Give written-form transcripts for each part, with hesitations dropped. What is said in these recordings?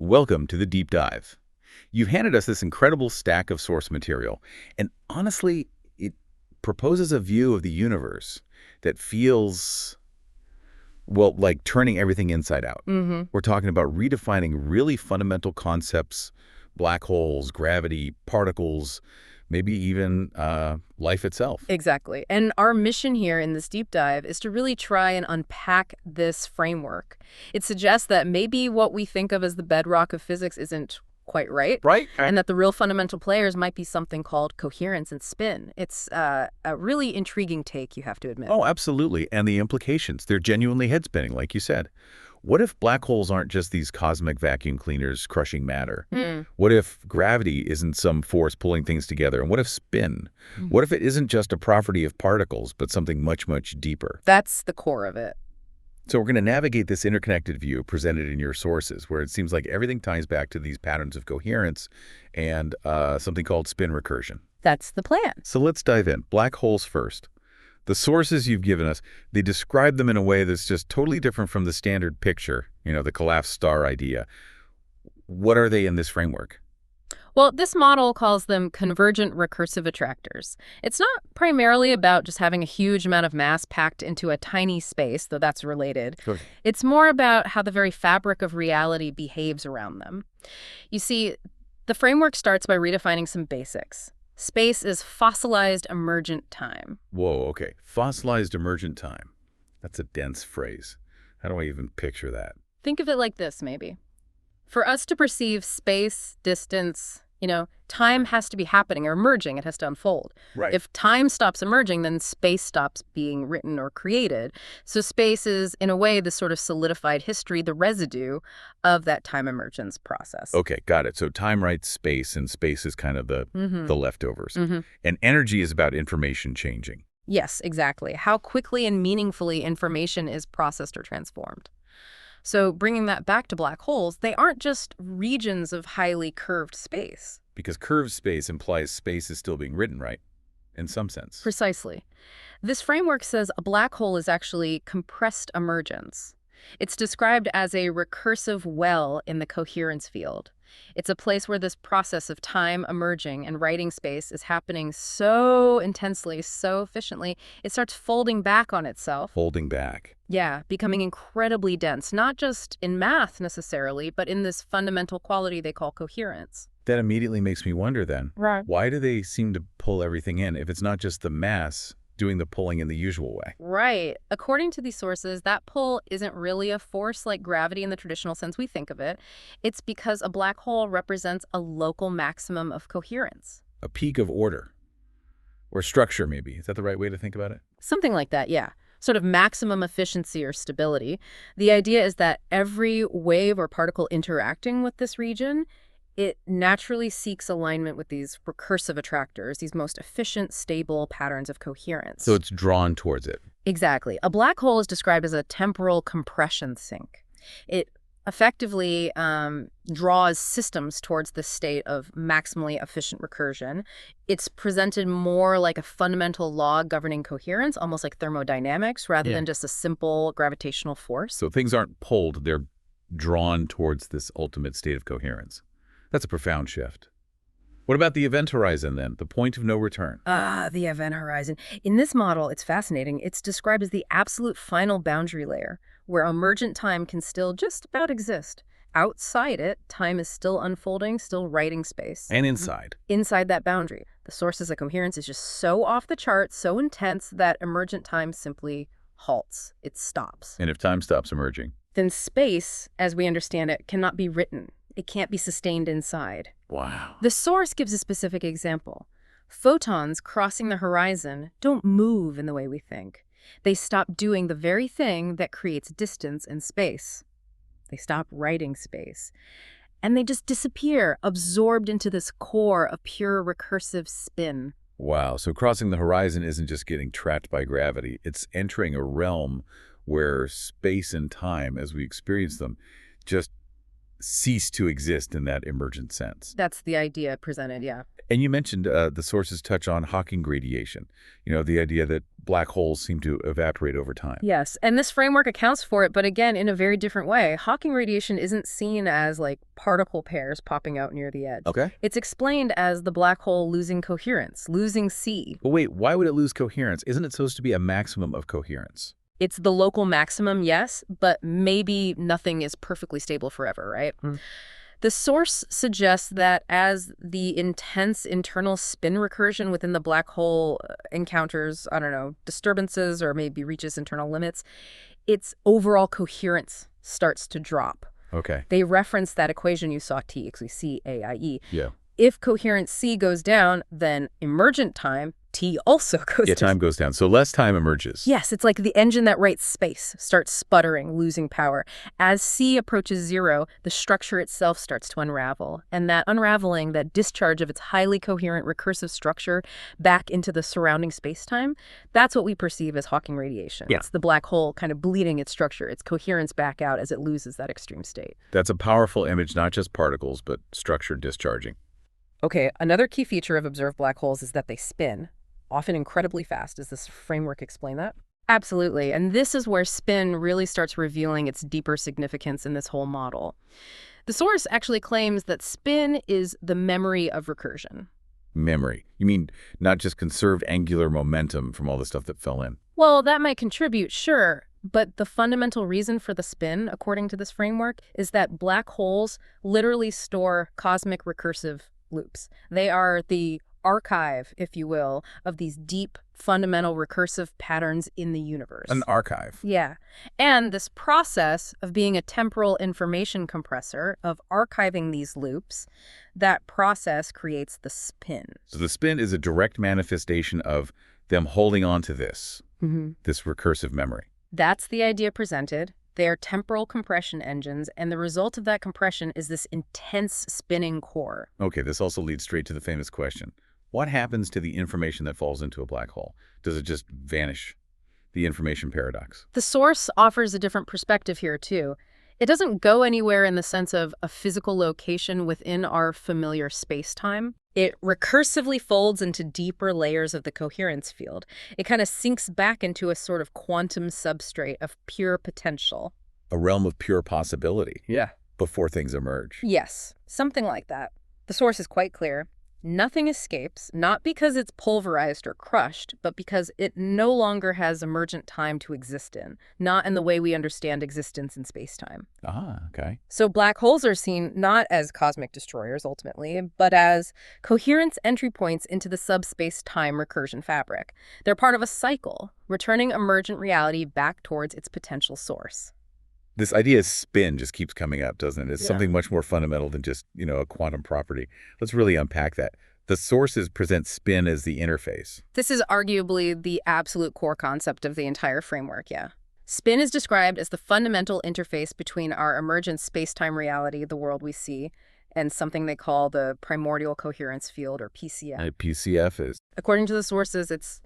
Welcome to the deep dive. You've handed us this incredible stack of source material, and honestly, it proposes a view of the universe that feels, well, like turning everything inside out. We're talking about redefining really fundamental concepts, black holes, gravity, particles, maybe even life itself. Exactly. And our mission here in this deep dive is to really try and unpack this framework. It suggests that maybe what we think of as the bedrock of physics isn't quite right. Right. And that the real fundamental players might be something called coherence and spin. It's a really intriguing take, you have to admit. Oh, absolutely. And the implications, they're genuinely head-spinning, like you said. What if black holes aren't just these cosmic vacuum cleaners crushing matter? What if gravity isn't some force pulling things together? And what if spin? What if it isn't just a property of particles, but something much, much deeper? That's the core of it. So we're going to navigate this interconnected view presented in your sources, where it seems like everything ties back to these patterns of coherence and something called spin recursion. That's the plan. So let's dive in. Black holes first. The sources you've given us, they describe them in a way that's just totally different from the standard picture, the collapsed star idea. What are they in this framework? Well, this model calls them convergent recursive attractors. It's not primarily about just having a huge amount of mass packed into a tiny space, though that's related. Sure. It's more about how the very fabric of reality behaves around them. You see, the framework starts by redefining some basics. Space is fossilized emergent time. Whoa, okay. Fossilized emergent time. That's a dense phrase. How do I even picture that? Think of it like this, maybe. For us to perceive space, distance, time has to be happening or emerging. It has to unfold. Right. If time stops emerging, then space stops being written or created. So space is, in a way, the sort of solidified history, the residue of that time emergence process. Okay, got it. So time writes space, and space is kind of the leftovers. And energy is about information changing. Yes, exactly. How quickly and meaningfully information is processed or transformed. So bringing that back to black holes, they aren't just regions of highly curved space. Because curved space implies space is still being written, right? In some sense. Precisely. This framework says a black hole is actually compressed emergence. It's described as a recursive well in the coherence field. It's a place where this process of time emerging and writing space is happening so intensely, so efficiently, it starts folding back on itself. Folding back. Yeah, becoming incredibly dense, not just in math necessarily, but in this fundamental quality they call coherence. That immediately makes me wonder then. Right. Why do they seem to pull everything in if it's not just the mass doing the pulling in the usual way? Right. According to these sources, that pull isn't really a force like gravity in the traditional sense we think of it. It's because a black hole represents a local maximum of coherence. A peak of order. Or structure, maybe. Is that the right way to think about it? Something like that, yeah. Sort of maximum efficiency or stability. The idea is that every wave or particle interacting with this region, it naturally seeks alignment with these recursive attractors, these most efficient, stable patterns of coherence. So it's drawn towards it. Exactly. A black hole is described as a temporal compression sink. It effectively draws systems towards the state of maximally efficient recursion. It's presented more like a fundamental law governing coherence, almost like thermodynamics, rather than just a simple gravitational force. So things aren't pulled, they're drawn towards this ultimate state of coherence. That's a profound shift. What about the event horizon then, the point of no return? The event horizon. In this model, it's fascinating. It's described as the absolute final boundary layer, where emergent time can still just about exist. Outside it, time is still unfolding, still writing space. And inside? Inside that boundary, the sources of coherence is just so off the chart, so intense, that emergent time simply halts. It stops. And if time stops emerging? Then space, as we understand it, cannot be written. It can't be sustained inside. Wow. The source gives a specific example. Photons crossing the horizon don't move in the way we think. They stop doing the very thing that creates distance and space. They stop writing space. And they just disappear, absorbed into this core of pure recursive spin. Wow. So crossing the horizon isn't just getting trapped by gravity. It's entering a realm where space and time, as we experience them, just cease to exist in that emergent sense. That's the idea presented, yeah. And you mentioned the sources touch on Hawking radiation, the idea that black holes seem to evaporate over time. Yes, and this framework accounts for it, but again, in a very different way. Hawking radiation isn't seen as like particle pairs popping out near the edge. Okay. It's explained as the black hole losing coherence, losing C. But wait, why would it lose coherence? Isn't it supposed to be a maximum of coherence? It's the local maximum, yes, but maybe nothing is perfectly stable forever, right? The source suggests that as the intense internal spin recursion within the black hole encounters, I don't know, disturbances or maybe reaches internal limits, its overall coherence starts to drop. Okay. They reference that equation you saw, T equals C, A, I, E. Yeah. If coherence C goes down, then emergent time, T also goes down. Yeah, time goes down. So less time emerges. Yes, it's like the engine that writes space starts sputtering, losing power. As C approaches zero, the structure itself starts to unravel. And that unraveling, that discharge of its highly coherent recursive structure back into the surrounding space-time, that's what we perceive as Hawking radiation. Yeah. It's the black hole kind of bleeding its structure, its coherence back out as it loses that extreme state. That's a powerful image, not just particles, but structure discharging. Okay, another key feature of observed black holes is that they spin, often incredibly fast. Does this framework explain that? Absolutely, and this is where spin really starts revealing its deeper significance in this whole model. The source actually claims that spin is the memory of recursion. Memory. You mean not just conserved angular momentum from all the stuff that fell in? Well, that might contribute, sure, but the fundamental reason for the spin, according to this framework, is that black holes literally store cosmic recursive loops. They are the archive, if you will, of these deep, fundamental recursive patterns in the universe. An archive. Yeah. And this process of being a temporal information compressor, of archiving these loops, that process creates the spin. So the spin is a direct manifestation of them holding on to this recursive memory. That's the idea presented. They are temporal compression engines, and the result of that compression is this intense spinning core. Okay, this also leads straight to the famous question. What happens to the information that falls into a black hole? Does it just vanish? The information paradox. The source offers a different perspective here, too. It doesn't go anywhere in the sense of a physical location within our familiar space-time. It recursively folds into deeper layers of the coherence field. It kind of sinks back into a sort of quantum substrate of pure potential. A realm of pure possibility. Yeah. Before things emerge. Yes, something like that. The source is quite clear. Nothing escapes, not because it's pulverized or crushed, but because it no longer has emergent time to exist in, not in the way we understand existence in space-time. Ah, okay. So black holes are seen not as cosmic destroyers, ultimately, but as coherence entry points into the subspace-time recursion fabric. They're part of a cycle, returning emergent reality back towards its potential source. This idea of spin just keeps coming up, doesn't it? It's Yeah. something much more fundamental than just, a quantum property. Let's really unpack that. The sources present spin as the interface. This is arguably the absolute core concept of the entire framework, yeah. Spin is described as the fundamental interface between our emergent space-time reality, the world we see, and something they call the Primordial Coherence Field, or PCF. PCF is? According to the sources, it's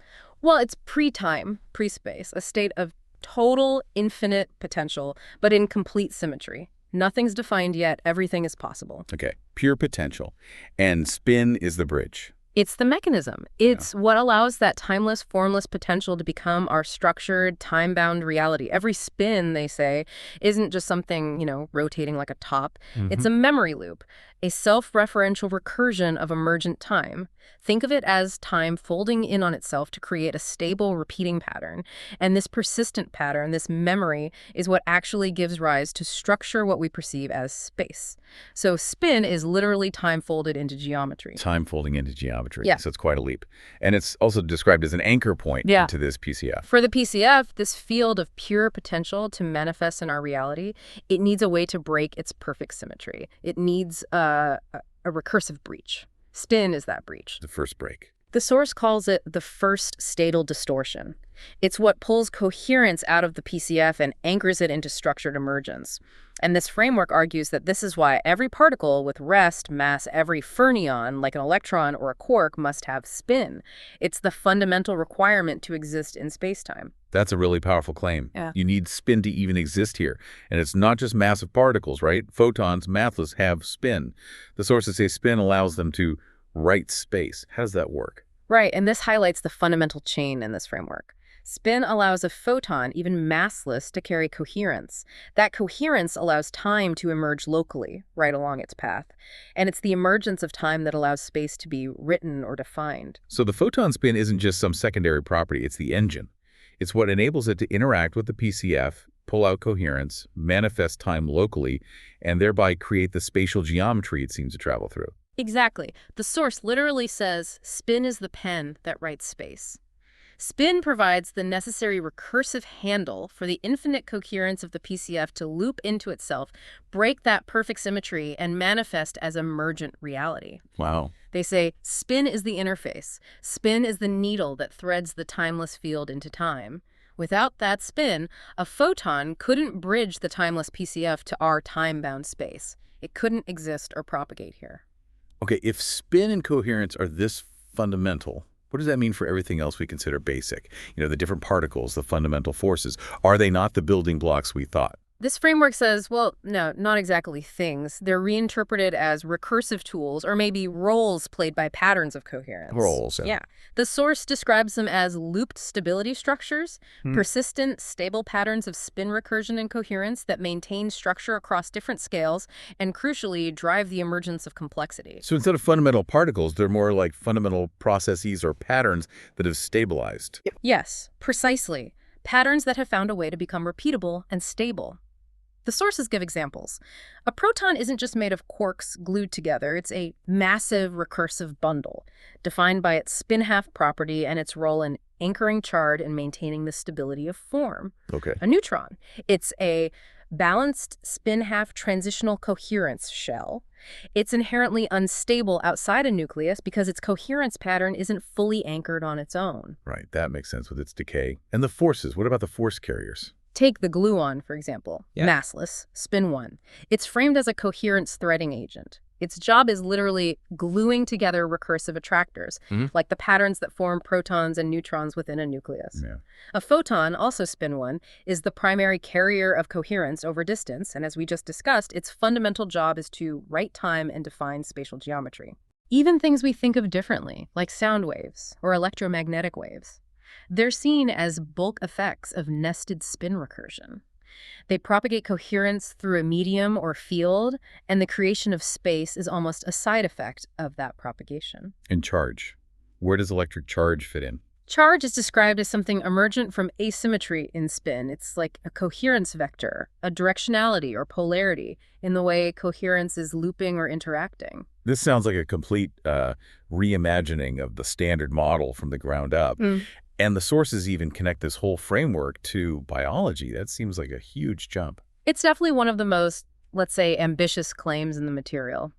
pre-time, pre-space, a state of total, infinite potential, but in complete symmetry. Nothing's defined yet. Everything is possible. Okay, pure potential. And spin is the bridge. It's the mechanism. It's what allows that timeless, formless potential to become our structured, time-bound reality. Every spin, they say, isn't just something, rotating like a top. It's a memory loop, a self-referential recursion of emergent time. Think of it as time folding in on itself to create a stable, repeating pattern. And this persistent pattern, this memory, is what actually gives rise to structure what we perceive as space. So spin is literally time folded into geometry. Time folding into geometry. Yeah. So it's quite a leap. And it's also described as an anchor point into this PCF. For the PCF, this field of pure potential to manifest in our reality, it needs a way to break its perfect symmetry. It needs a recursive breach. Spin is that breach. The first break. The source calls it the first statal distortion. It's what pulls coherence out of the PCF and anchors it into structured emergence. And this framework argues that this is why every particle with rest mass, every fermion, like an electron or a quark, must have spin. It's the fundamental requirement to exist in spacetime. That's a really powerful claim. Yeah. You need spin to even exist here. And it's not just massive particles, right? Photons, massless, have spin. The sources say spin allows them to Right space. How does that work? Right, and this highlights the fundamental chain in this framework. Spin allows a photon, even massless, to carry coherence. That coherence allows time to emerge locally, right along its path. And it's the emergence of time that allows space to be written or defined. So the photon spin isn't just some secondary property, it's the engine. It's what enables it to interact with the PCF, pull out coherence, manifest time locally, and thereby create the spatial geometry it seems to travel through. Exactly. The source literally says, spin is the pen that writes space. Spin provides the necessary recursive handle for the infinite coherence of the PCF to loop into itself, break that perfect symmetry, and manifest as emergent reality. Wow. They say spin is the interface. Spin is the needle that threads the timeless field into time. Without that spin, a photon couldn't bridge the timeless PCF to our time-bound space. It couldn't exist or propagate here. Okay, if spin and coherence are this fundamental, what does that mean for everything else we consider basic? The different particles, the fundamental forces. Are they not the building blocks we thought? This framework says, well, no, not exactly things. They're reinterpreted as recursive tools or maybe roles played by patterns of coherence. Roles. Yeah. The source describes them as looped stability structures, persistent, stable patterns of spin recursion and coherence that maintain structure across different scales and, crucially, drive the emergence of complexity. So instead of fundamental particles, they're more like fundamental processes or patterns that have stabilized. Yes, precisely. Patterns that have found a way to become repeatable and stable. The sources give examples. A proton isn't just made of quarks glued together. It's a massive recursive bundle, defined by its spin-half property and its role in anchoring charge and maintaining the stability of form. Okay. A neutron. It's a balanced spin-half transitional coherence shell. It's inherently unstable outside a nucleus because its coherence pattern isn't fully anchored on its own. Right, that makes sense with its decay. And the forces, what about the force carriers? Take the gluon, for example. Yeah. Massless, spin 1. It's framed as a coherence threading agent. Its job is literally gluing together recursive attractors, like the patterns that form protons and neutrons within a nucleus. Yeah. A photon, also spin 1, is the primary carrier of coherence over distance, and as we just discussed, its fundamental job is to write time and define spatial geometry. Even things we think of differently, like sound waves or electromagnetic waves, they're seen as bulk effects of nested spin recursion. They propagate coherence through a medium or field, and the creation of space is almost a side effect of that propagation. And charge. Where does electric charge fit in? Charge is described as something emergent from asymmetry in spin. It's like a coherence vector, a directionality or polarity in the way coherence is looping or interacting. This sounds like a complete reimagining of the standard model from the ground up. And the sources even connect this whole framework to biology. That seems like a huge jump. It's definitely one of the most, let's say, ambitious claims in the material.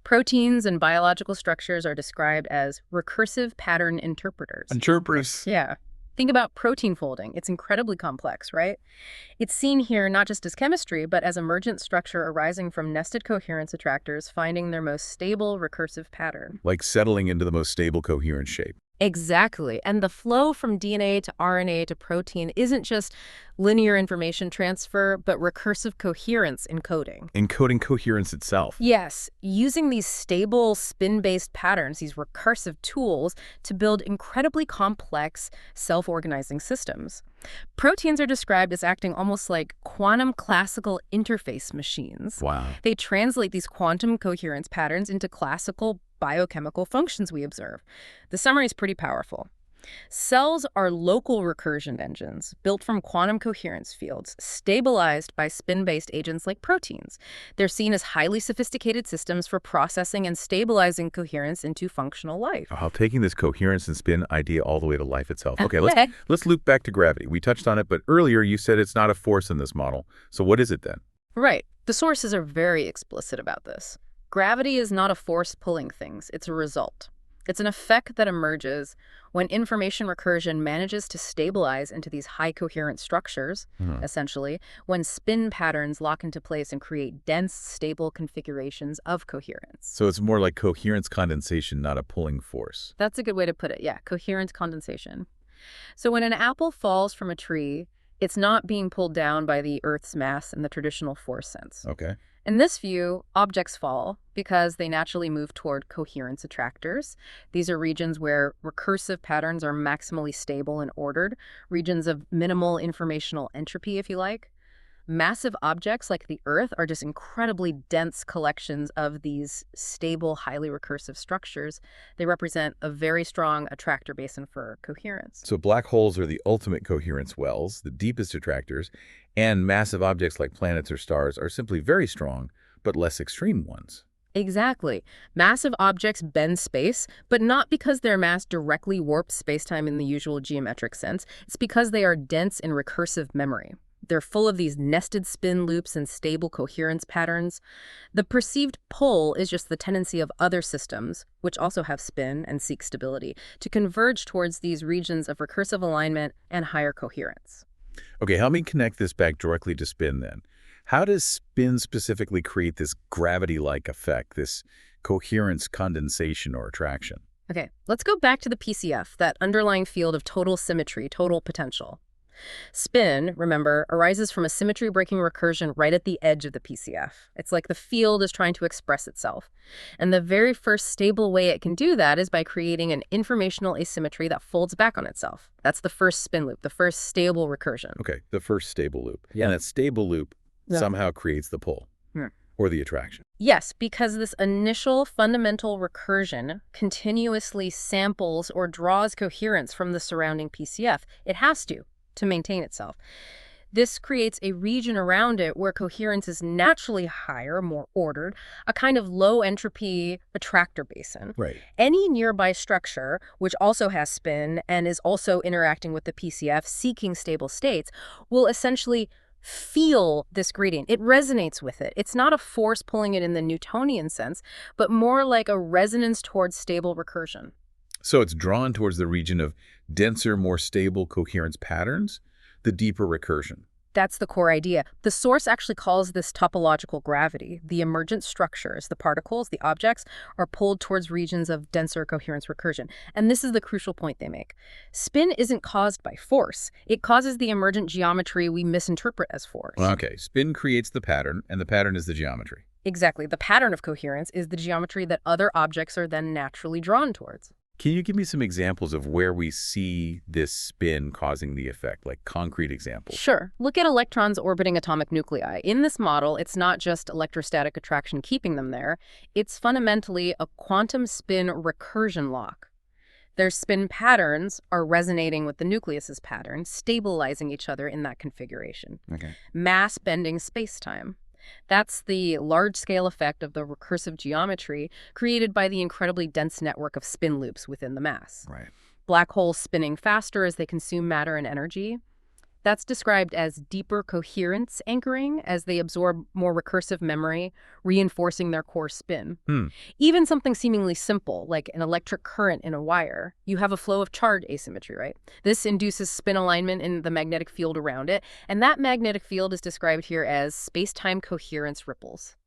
Proteins and biological structures are described as recursive pattern interpreters. Interpreters. Yeah. Think about protein folding. It's incredibly complex, right? It's seen here not just as chemistry, but as emergent structure arising from nested coherence attractors finding their most stable recursive pattern. Like settling into the most stable coherent shape. Exactly. And the flow from DNA to RNA to protein isn't just linear information transfer, but recursive coherence encoding. Encoding coherence itself. Yes, using these stable spin-based patterns, these recursive tools, to build incredibly complex self-organizing systems. Proteins are described as acting almost like quantum classical interface machines. Wow. They translate these quantum coherence patterns into classical biochemical functions we observe. The summary is pretty powerful. Cells are local recursion engines built from quantum coherence fields, stabilized by spin-based agents like proteins. They're seen as highly sophisticated systems for processing and stabilizing coherence into functional life. Taking this coherence and spin idea all the way to life itself. Okay, let's loop back to gravity. We touched on it, but earlier you said it's not a force in this model. So what is it then? Right. The sources are very explicit about this. Gravity is not a force pulling things, it's a result. It's an effect that emerges when information recursion manages to stabilize into these high coherent structures, essentially, when spin patterns lock into place and create dense, stable configurations of coherence. So it's more like coherence condensation, not a pulling force. That's a good way to put it, yeah, coherence condensation. So when an apple falls from a tree, it's not being pulled down by the Earth's mass in the traditional force sense. Okay. In this view, objects fall because they naturally move toward coherence attractors. These are regions where recursive patterns are maximally stable and ordered, regions of minimal informational entropy, if you like. Massive objects like the Earth are just incredibly dense collections of these stable, highly recursive structures. They represent a very strong attractor basin for coherence. So black holes are the ultimate coherence wells, the deepest attractors, and massive objects like planets or stars are simply very strong, but less extreme ones. Exactly. Massive objects bend space, but not because their mass directly warps spacetime in the usual geometric sense. It's because they are dense in recursive memory. They're full of these nested spin loops and stable coherence patterns. The perceived pull is just the tendency of other systems, which also have spin and seek stability, to converge towards these regions of recursive alignment and higher coherence. Okay, help me connect this back directly to spin then. How does spin specifically create this gravity-like effect, this coherence condensation or attraction? Okay, let's go back to the PCF, that underlying field of total symmetry, total potential. Spin, remember, arises from a symmetry-breaking recursion right at the edge of the PCF. It's like the field is trying to express itself. And the very first stable way it can do that is by creating an informational asymmetry that folds back on itself. That's the first spin loop, the first stable recursion. Okay, the first stable loop. Yeah. And that stable loop somehow creates the pull or the attraction. Yes, because this initial fundamental recursion continuously samples or draws coherence from the surrounding PCF. It has to maintain itself. This creates a region around it where coherence is naturally higher, more ordered, a kind of low entropy attractor basin. Right. Any nearby structure, which also has spin and is also interacting with the PCF, seeking stable states, will essentially feel this gradient. It resonates with it. It's not a force pulling it in the Newtonian sense, but more like a resonance towards stable recursion. So it's drawn towards the region of denser, more stable coherence patterns, the deeper recursion. That's the core idea. The source actually calls this topological gravity. The emergent structures, the particles, the objects, are pulled towards regions of denser coherence recursion. And this is the crucial point they make. Spin isn't caused by force. It causes the emergent geometry we misinterpret as force. Okay, spin creates the pattern, and the pattern is the geometry. Exactly. The pattern of coherence is the geometry that other objects are then naturally drawn towards. Can you give me some examples of where we see this spin causing the effect, like concrete examples? Sure. Look at electrons orbiting atomic nuclei. In this model, it's not just electrostatic attraction keeping them there. It's fundamentally a quantum spin recursion lock. Their spin patterns are resonating with the nucleus's pattern, stabilizing each other in that configuration. Okay. Mass-bending spacetime. That's the large-scale effect of the recursive geometry created by the incredibly dense network of spin loops within the mass. Right. Black holes spinning faster as they consume matter and energy. That's described as deeper coherence anchoring as they absorb more recursive memory, reinforcing their core spin. Even something seemingly simple, like an electric current in a wire, you have a flow of charge asymmetry, right? This induces spin alignment in the magnetic field around it, and that magnetic field is described here as space-time coherence ripples.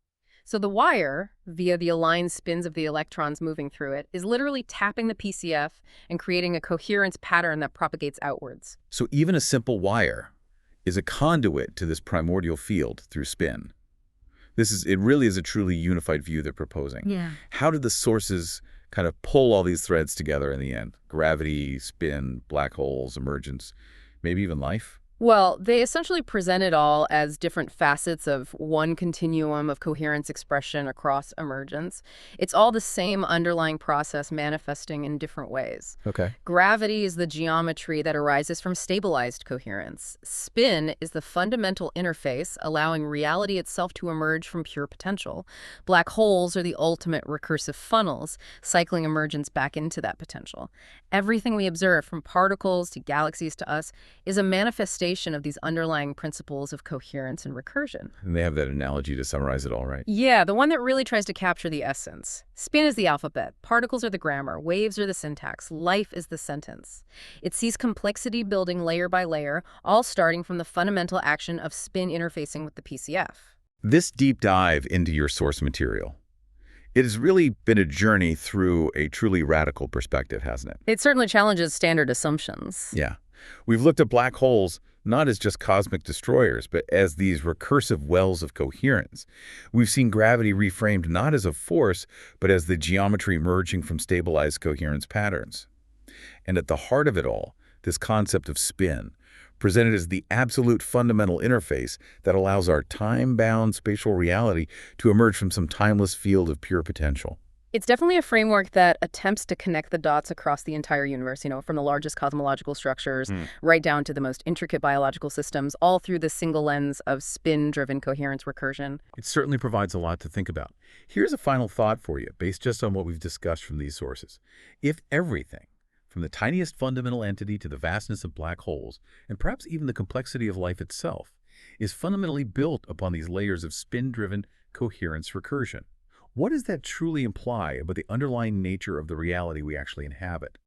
So the wire, via the aligned spins of the electrons moving through it, is literally tapping the PCF and creating a coherence pattern that propagates outwards. So even a simple wire is a conduit to this primordial field through spin. It really is a truly unified view they're proposing. Yeah. How did the sources kind of pull all these threads together in the end? Gravity, spin, black holes, emergence, maybe even life? Well, they essentially present it all as different facets of one continuum of coherence expression across emergence. It's all the same underlying process manifesting in different ways. Okay. Gravity is the geometry that arises from stabilized coherence. Spin is the fundamental interface allowing reality itself to emerge from pure potential. Black holes are the ultimate recursive funnels, cycling emergence back into that potential. Everything we observe, from particles to galaxies to us, is a manifestation of these underlying principles of coherence and recursion. And they have that analogy to summarize it all, right? Yeah, the one that really tries to capture the essence. Spin is the alphabet, particles are the grammar, waves are the syntax, life is the sentence. It sees complexity building layer by layer, all starting from the fundamental action of spin interfacing with the PCF. This deep dive into your source material, it has really been a journey through a truly radical perspective, hasn't it? It certainly challenges standard assumptions. Yeah. We've looked at black holes not as just cosmic destroyers, but as these recursive wells of coherence. We've seen gravity reframed not as a force, but as the geometry emerging from stabilized coherence patterns. And at the heart of it all, this concept of spin, presented as the absolute fundamental interface that allows our time-bound spatial reality to emerge from some timeless field of pure potential. It's definitely a framework that attempts to connect the dots across the entire universe, from the largest cosmological structures right down to the most intricate biological systems, all through the single lens of spin-driven coherence recursion. It certainly provides a lot to think about. Here's a final thought for you, based just on what we've discussed from these sources. If everything, from the tiniest fundamental entity to the vastness of black holes, and perhaps even the complexity of life itself, is fundamentally built upon these layers of spin-driven coherence recursion, what does that truly imply about the underlying nature of the reality we actually inhabit?